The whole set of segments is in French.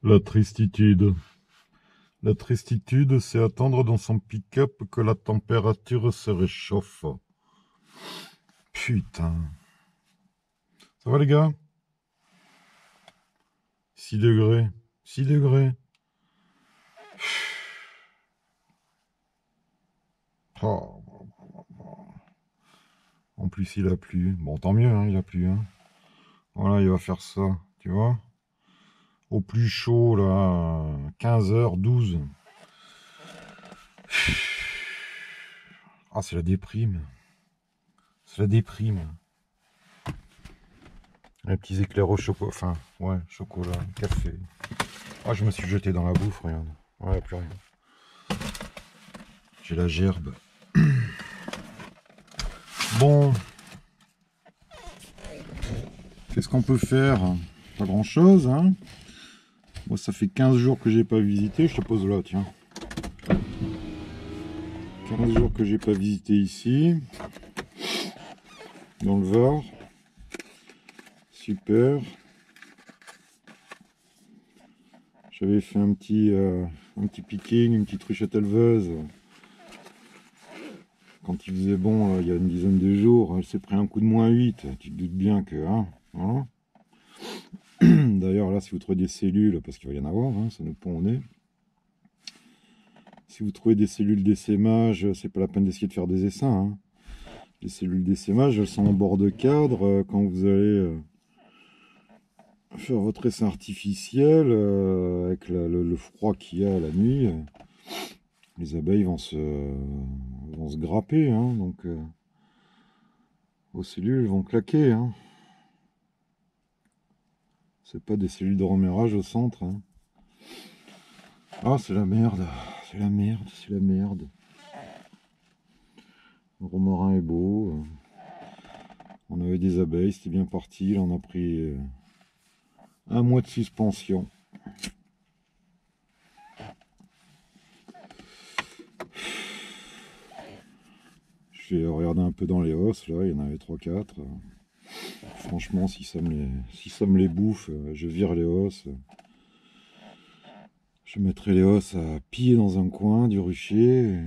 La tristitude. La tristitude, c'est attendre dans son pick-up que la température se réchauffe. Putain. Ça va les gars? 6 degrés. 6 degrés. Oh. En plus il a plu. Bon tant mieux, hein, il a plu. Hein. Voilà, il va faire ça, tu vois. Au plus chaud, là, 15h, 12. Ah, c'est la déprime. C'est la déprime. Les petits éclairs au chocolat. Enfin, ouais, chocolat, café. Ah, je me suis jeté dans la bouffe, regarde. Ouais, plus rien. J'ai la gerbe. Bon. Qu'est-ce qu'on peut faire? Pas grand-chose, hein. Moi, ça fait 15 jours que j'ai pas visité. Je te pose là, tiens. 15 jours que j'ai pas visité ici. Dans le Var. Super. J'avais fait un petit picking, une petite ruchette éleveuse. Quand il faisait bon, il y a une dizaine de jours, elle s'est pris un coup de -8. Tu te doutes bien que... Hein, voilà. D'ailleurs, là, si vous trouvez des cellules, parce qu'il va y en avoir, hein, ça nous pond au nez. Si vous trouvez des cellules d'essaimage, c'est pas la peine d'essayer de faire des essaims. Hein. Les cellules d'essaimage, elles sont en bord de cadre. Quand vous allez faire votre essaim artificiel, avec le froid qu'il y a la nuit, les abeilles vont se grapper. Hein, donc, vos cellules vont claquer. Hein. C'est pas des cellules de reménage au centre. Hein. Ah, c'est la merde. C'est la merde, c'est la merde. Le romarin est beau. On avait des abeilles, c'était bien parti. Là, on a pris un mois de suspension. Je vais regarder un peu dans les os. Là, il y en avait 3-4. Franchement, si ça me les bouffe, je vire les os. Je mettrai les os à piller dans un coin du rucher. Et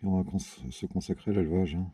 on va se consacrer à l'élevage. Hein.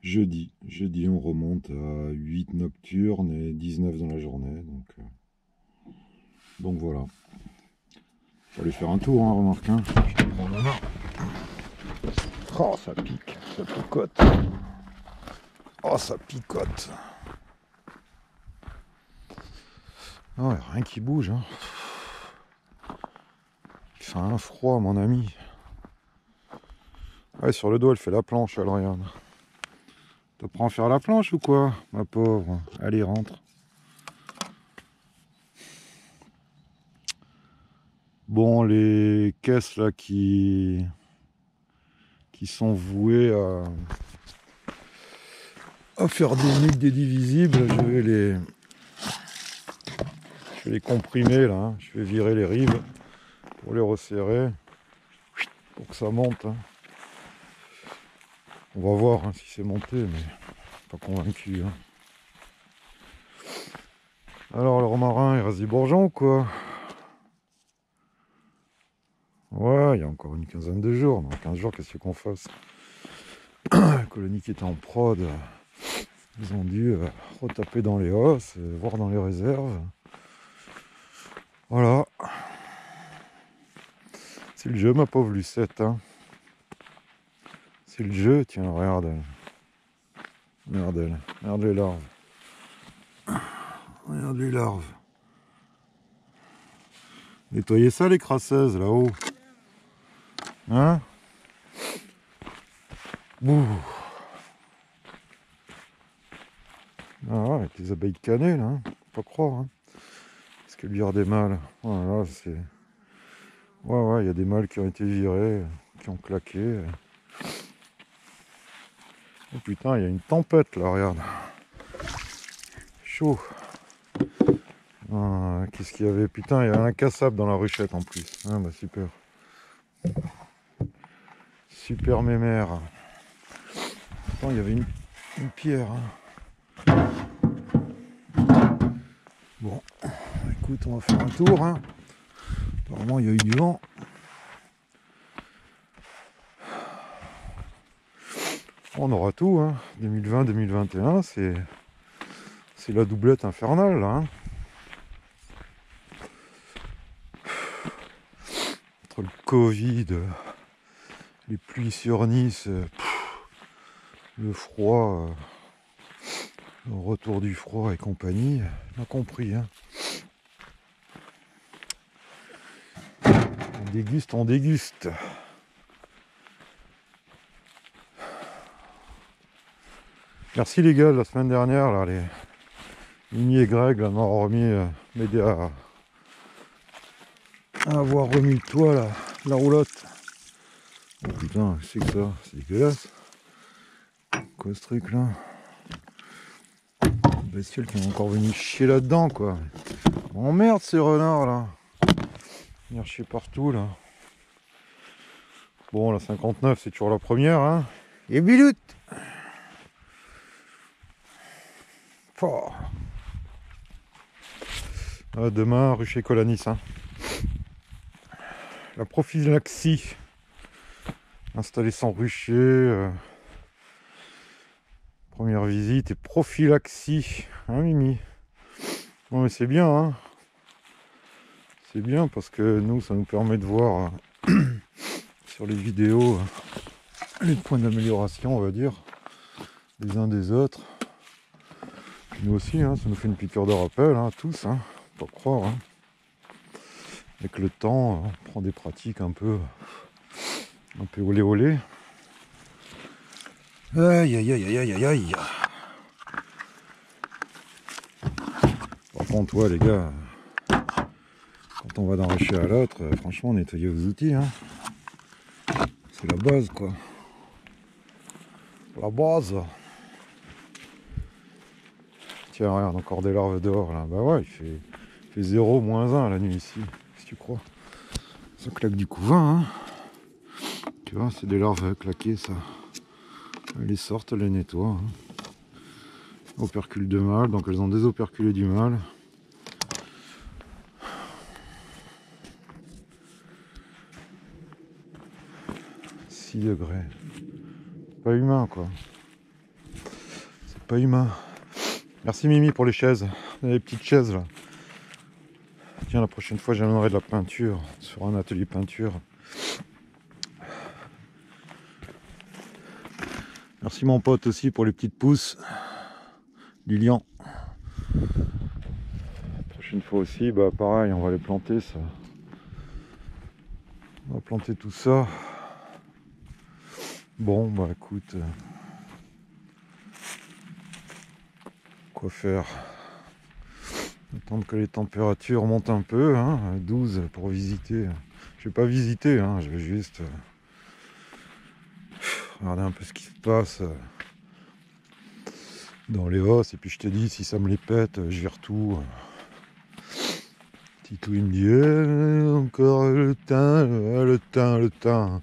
Jeudi, on remonte à 8 nocturnes et 19 dans la journée. Donc voilà. Je vais aller faire un tour, hein, remarque. Hein. Je te prends la main. Oh, ça pique, ça picote. Oh, ça picote. Oh, y a rien qui bouge. Hein. Il fait un froid, mon ami. Ouais, sur le dos, elle fait la planche, elle regarde. Te prends à faire la planche ou quoi, ma pauvre? Allez, rentre. Bon, les caisses là qui sont vouées à faire des nuques des divisibles, je vais les comprimer là. Hein. Je vais virer les rives pour les resserrer pour que ça monte. Hein. On va voir hein, si c'est monté, mais pas convaincu. Hein. Alors le romarin, il reste du bourgeon ou quoi? Ouais, il y a encore une quinzaine de jours. Dans 15 jours, qu'est-ce qu'on fasse? La colonie qui était en prod, ils ont dû retaper dans les os, voir dans les réserves. Voilà. C'est le jeu, ma pauvre Lucette. Hein. C'est le jeu, tiens, regarde. Merde, elle. Regarde les larves. Regarde les larves. Nettoyez ça, les crasseuses, là-haut. Hein? Bouh. Ah ouais, avec les abeilles canées, là. Hein. Faut pas croire. Hein. Est-ce qu'il y a des mâles? Voilà, c'est... Ouais, il y a des mâles qui ont été virés, qui ont claqué. Oh putain, il y a une tempête, là, regarde. Chaud. Ah, qu'est-ce qu'il y avait? Putain, il y avait un incassable dans la ruchette, en plus. Ah bah, super. Super mémère. Attends, il y avait une pierre. Hein. Bon, écoute, on va faire un tour. Hein. Apparemment, il y a eu du vent. On aura tout. Hein. 2020-2021, c'est la doublette infernale. Là, hein. Entre le Covid, les pluies sur Nice, le froid, le retour du froid et compagnie, on a compris. Hein. On déguste, on déguste. Merci les gars, la semaine dernière, là, les Mimi et Greg là, m'ont remis, m'aider à avoir remis le toit, là, la roulotte. Oh putain, c'est que ça, c'est dégueulasse. Quoi ce truc là? Bestiole qui est encore venu chier là-dedans quoi. Oh merde ces renards là. Venir chier partout là. Bon la 59 c'est toujours la première hein. Et biloute. Oh. Ah, demain rue chez Colanis hein. La prophylaxie. Installer sans rucher. Première visite et prophylaxie. Hein Mimi? Non mais c'est bien hein. C'est bien parce que nous ça nous permet de voir sur les vidéos les points d'amélioration on va dire des uns des autres. Puis nous aussi hein, ça nous fait une piqûre de rappel hein, tous hein, faut pas croire hein. Avec le temps on prend des pratiques un peu olé olé. Aïe aïe aïe aïe aïe aïe. Par contre toi les gars, quand on va d'un rocher à l'autre, franchement nettoyer vos outils hein. C'est la base quoi. La base. Tiens regarde encore des larves dehors là. Bah ouais il fait 0, -1 la nuit ici. Qu'est-ce que tu crois? Ça claque du couvain hein. Tu vois c'est des larves claquées ça. Elles les sortent, elles les nettoient. Hein. Opercules de mâle, donc elles ont désoperculé du mâle. « 6 degrés. Pas humain quoi. C'est pas humain. Merci Mimi pour les chaises. Les petites chaises là. Tiens la prochaine fois j'amènerai de la peinture sur un atelier peinture. Merci mon pote aussi pour les petites pousses. Lilian. Prochaine fois aussi, bah pareil, on va les planter ça. On va planter tout ça. Bon bah écoute. Quoi faire? Attendre que les températures montent un peu, hein, 12 pour visiter. Je vais pas visiter, hein, je vais juste regarder un peu ce qui se passe dans les hausses et puis je te dis si ça me les pète, je vire tout. Titou il me dit encore le thym.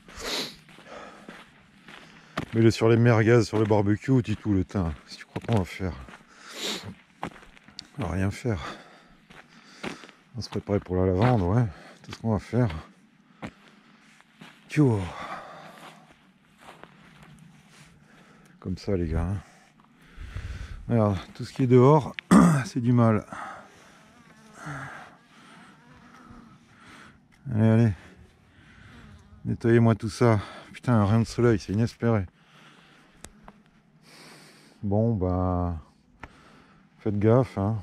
Mets-le sur les merguez, sur le barbecue, Titou le thym. Si tu crois qu'on va faire. On va rien faire. On va se préparer pour la lavande, ouais. Tout ce qu'on va faire. Tchou. Comme ça les gars. Hein. Regarde, tout ce qui est dehors, c'est du mal. Allez, allez. Nettoyez-moi tout ça. Putain, rien de soleil, c'est inespéré. Bon, bah... Faites gaffe, hein.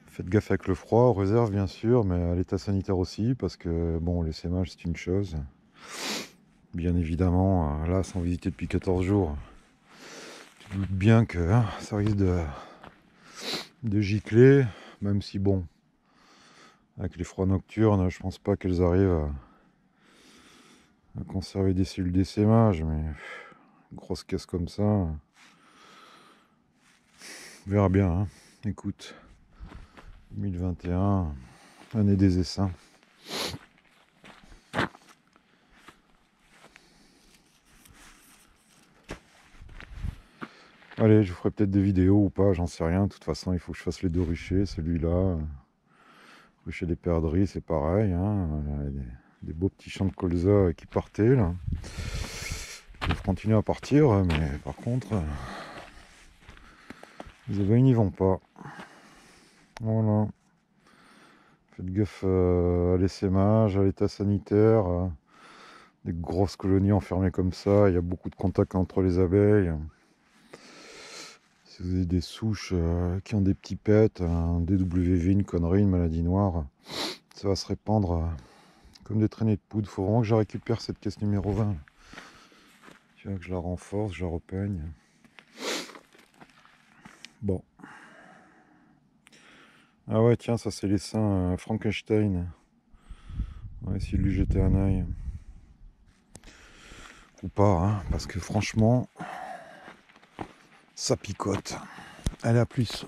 Faites gaffe avec le froid, aux réserves bien sûr, mais à l'état sanitaire aussi, parce que, bon, l'essaimage c'est une chose. Bien évidemment, là, sans visiter depuis 14 jours, je doute bien que hein, ça risque de gicler, même si, bon, avec les froids nocturnes, je pense pas qu'elles arrivent à conserver des cellules d'essaimage, mais une grosse caisse comme ça, on verra bien, hein. Écoute, 2021, année des essaims. Allez, je vous ferai peut-être des vidéos ou pas, j'en sais rien. De toute façon, il faut que je fasse les 2 ruchers, celui-là. Rucher des perdrix, c'est pareil. Hein. Des beaux petits champs de colza qui partaient là. Ils doivent continuer à partir, mais par contre, les abeilles n'y vont pas. Voilà. Faites gaffe à l'essaimage, à l'état sanitaire. Des grosses colonies enfermées comme ça, il y a beaucoup de contacts entre les abeilles. Si vous avez des souches qui ont des petits pets, un DWV, une connerie, une maladie noire, ça va se répandre comme des traînées de poudre. Faut vraiment que je récupère cette caisse numéro 20. Tu vois, que je la renforce, je la repeigne. Bon. Ah ouais, tiens, ça c'est l'essaim Frankenstein. On va essayer de lui jeter un œil. Ou pas, hein, parce que franchement, ça picote. Allez, à plus.